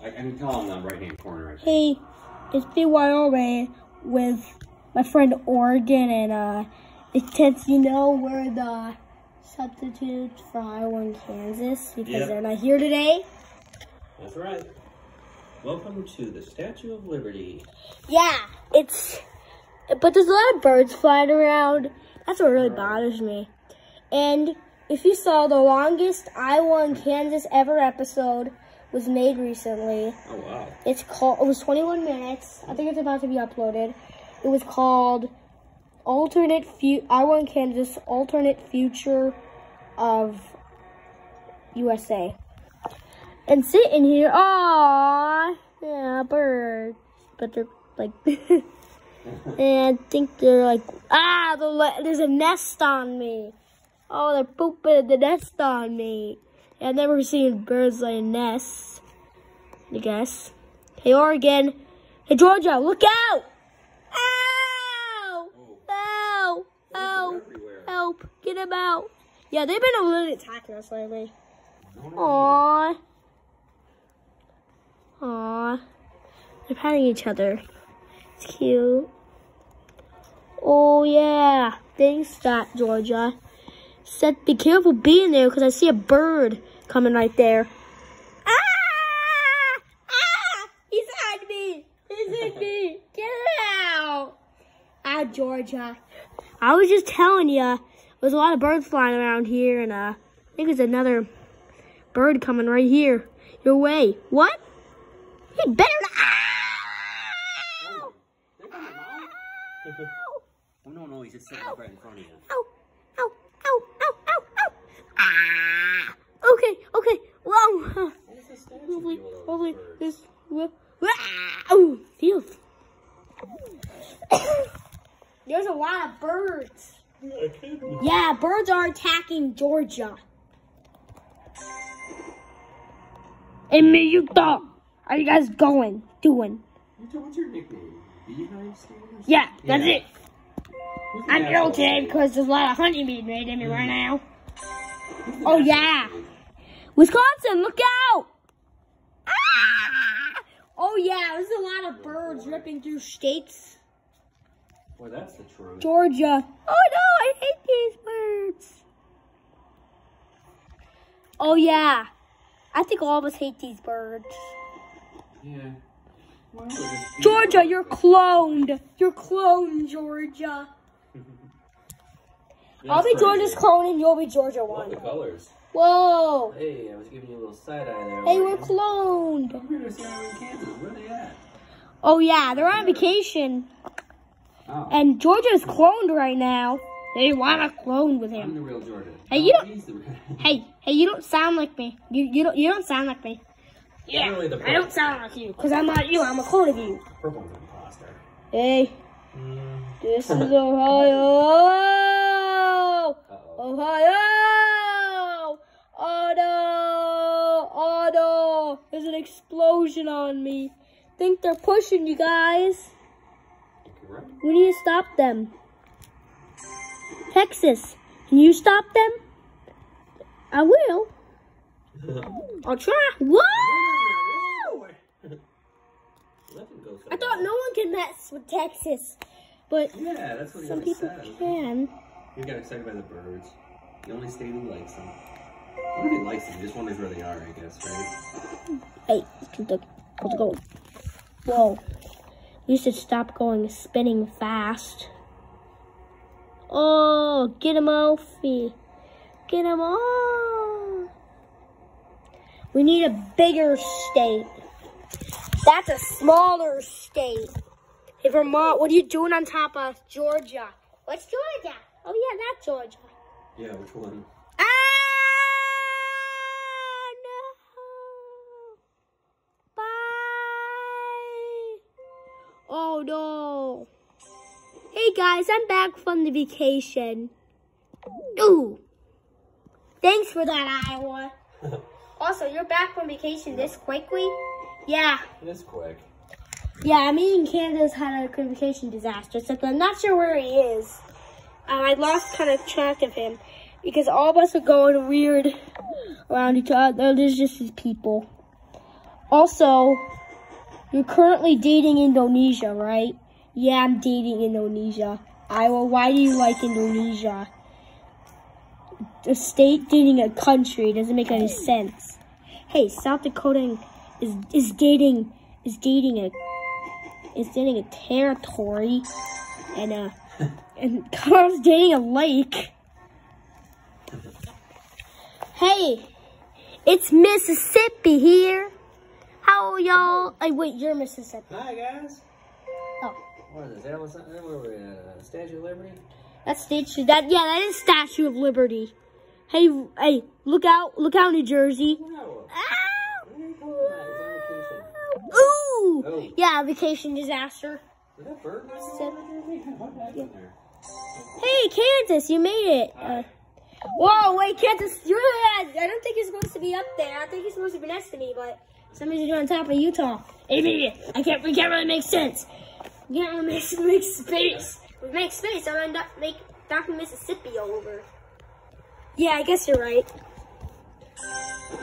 I can tell on the right-hand corner. Right. Hey, it's BYOA with my friend Oregon, and since you know we're the substitutes for Iowa and Kansas because they're not here today. That's right. Welcome to the Statue of Liberty. Yeah, but there's a lot of birds flying around. That's what really bothers me. And if you saw, the longest Iowa and Kansas ever episode was made recently. Oh, wow. It was 21 minutes. I think it's about to be uploaded. It was called Iowa and Kansas Alternate Future of USA. And sitting here, aww, yeah, birds. But they're like, and I think they're like, there's a nest on me. Oh, they're pooping the nest on me. I've never seen birds lay nests, I guess. Hey, Oregon. Hey, Georgia, look out! Ow! Ow! Ow! Help! Get him out! Yeah, they've been a little attacking us lately. Aww. Aww. They're patting each other. It's cute. Oh, yeah. Thanks, Fat Georgia. Said, be careful being there because I see a bird coming right there. Ah! Ah! He's on me! He's in me! Get out! Ah, Georgia. I was just telling you, there's a lot of birds flying around here, and I think there's another bird coming right here. Your way. What? He better not. Ow! Oh, no, he's just sitting right in front of you. Ow! Ow! Ow! Ow! Ow! Ow! Ah! Okay. Whoa! Hopefully, this will. Oh, feels. There's a lot of birds. Yeah, birds are attacking Georgia. Hey, Miyuta, how you guys doing? What's your nickname? Beehive Steve? Yeah, that's it. I'm ill today because there's a lot of honey being made in me right now. Oh, yeah. Wisconsin, look out! Ah! Oh, yeah, there's a lot of birds ripping through states. Boy, that's the truth. Georgia. Oh, no, I hate these birds. Oh, yeah. I think all of us hate these birds. Yeah. Georgia, you're cloned. You're cloned, Georgia. I'll be Georgia's clone and you'll be Georgia one. Love the colors. Whoa. Hey, I was giving you a little side eye there. Hey, we're cloned. I'm here to see Iowa and Kansas. Where are they at? Oh, yeah, they're on vacation. Oh. And Georgia's cloned right now. They want to clone with him. I'm the real Georgia. Hey, you don't. Hey, you don't sound like me. You don't sound like me. Yeah, really I don't sound like you because I'm not you. I'm a clone of you. Purple one's an imposter. Hey, this is Ohio. Ohio. Oh no! There's an explosion on me. Think they're pushing you guys. Right. We need to stop them. Texas, can you stop them? I will. I'll try. Whoa! I thought no one can mess with Texas, but yeah, that's what some people can. You got excited by the birds. The only state who likes them. I don't know if he likes them. He just wonders where they are, I guess, right? Hey, let's go. Whoa. You should stop going spinning fast. Oh, get him off me. Get him off. We need a bigger state. That's a smaller state. Hey, Vermont, what are you doing on top of Georgia? What's Georgia? Oh, yeah, that's Georgia. Yeah, which one? Ah, no. Bye. Oh, no. Hey, guys, I'm back from the vacation. Ooh. Thanks for that, Iowa. Also, you're back from vacation this quickly? Yeah. This quick. Yeah, me and Candace had a vacation disaster, so I'm not sure where he is. I lost kind of track of him because all of us are going weird around each other. There's just these people. Also, you're currently dating Indonesia, right? Yeah, I'm dating Indonesia. Iowa, why do you like Indonesia? A state dating a country doesn't make any sense. Hey, South Dakota is dating a territory, and Colorado's dating a lake. Hey, it's Mississippi here. How y'all? Wait, you're Mississippi. Hi guys. Oh. What is that? What's that? Where were we at? Statue of Liberty? That is Statue of Liberty. Hey, look out, New Jersey. Wow. Ow! Where are you going at? Is that vacation? Ooh! Oh. Yeah, vacation disaster. Is that bird? What happened there? Hey, Kansas, you made it. Whoa, wait, Kansas, I don't think you're supposed to be up there. I think you're supposed to be next to me, but some reason you're on top of Utah. Hey, we can't really make sense. We can't really make space. If we make space, I'll end up knocking Mississippi all over. Yeah, I guess you're right.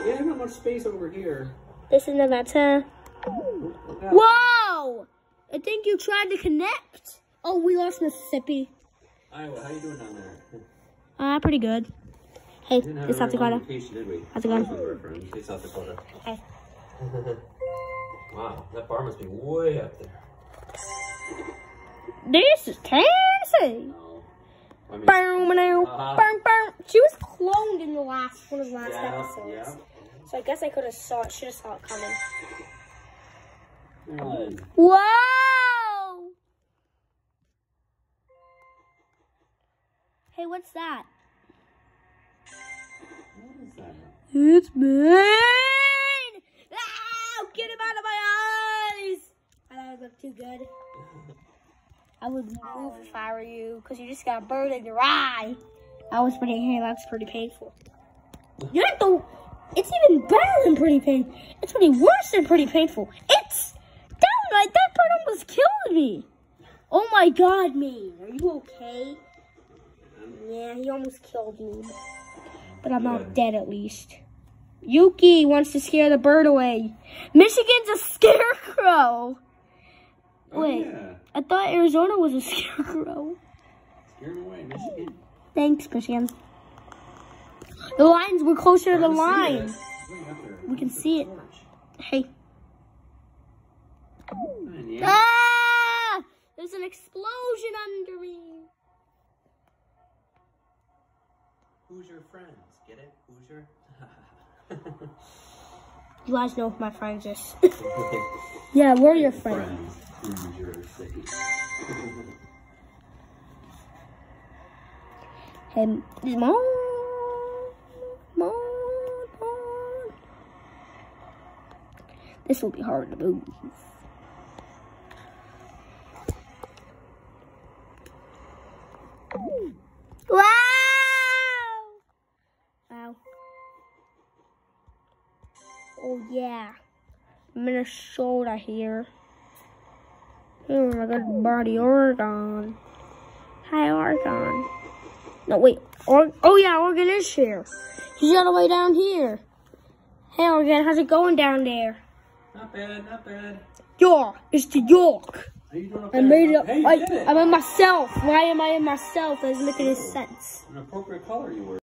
Yeah, not much space over here. This is Nevada. Whoa! I think you tried to connect. Oh, we lost Mississippi. Iowa, how you doing down there? Pretty good. Hey, it's South Dakota. Vacation, did we? How's it going? Hey, South Dakota. Hey. Wow, that bar must be way up there. This is Tennessee. I mean, She was cloned in one of the last episodes. Yeah. So I guess I should have saw it coming. Good. Whoa! Hey, what's that? What is that? It's mine! Ah, get him out of my eyes! I thought it looked too good. I would move if I were you, because you just got a bird in your eye. That's pretty painful. It's even better than pretty painful. It's pretty worse than pretty painful. It's downright, that bird almost killed me. Oh my God, man, are you okay? Yeah, he almost killed me. But I'm not dead at least. Yuki wants to scare the bird away. Michigan's a scarecrow. Wait, yeah. I thought Arizona was a scarecrow. Scare him away, Michigan. Thanks, Michigan. The lines were closer to the line. We can see it. Hey. Yeah. Ah! There's an explosion under me. Who's your friends? Get it? Who's your... You guys know who my friends is. Yeah, we're your friends. Who's your city? Hey, Mom. This will be hard to move. Wow! Wow. Oh yeah. Minnesota here. Oh my God, buddy, Oregon. Hi, Oregon. No, wait. Oh yeah, Oregon is here. He's all the way down here. Hey, Oregon, how's it going down there? Not bad, not bad. York, it's the York. How you doing up I there? made it. Hey, you did it. I'm in myself. Why am I in myself? That doesn't make any sense. An appropriate color you were.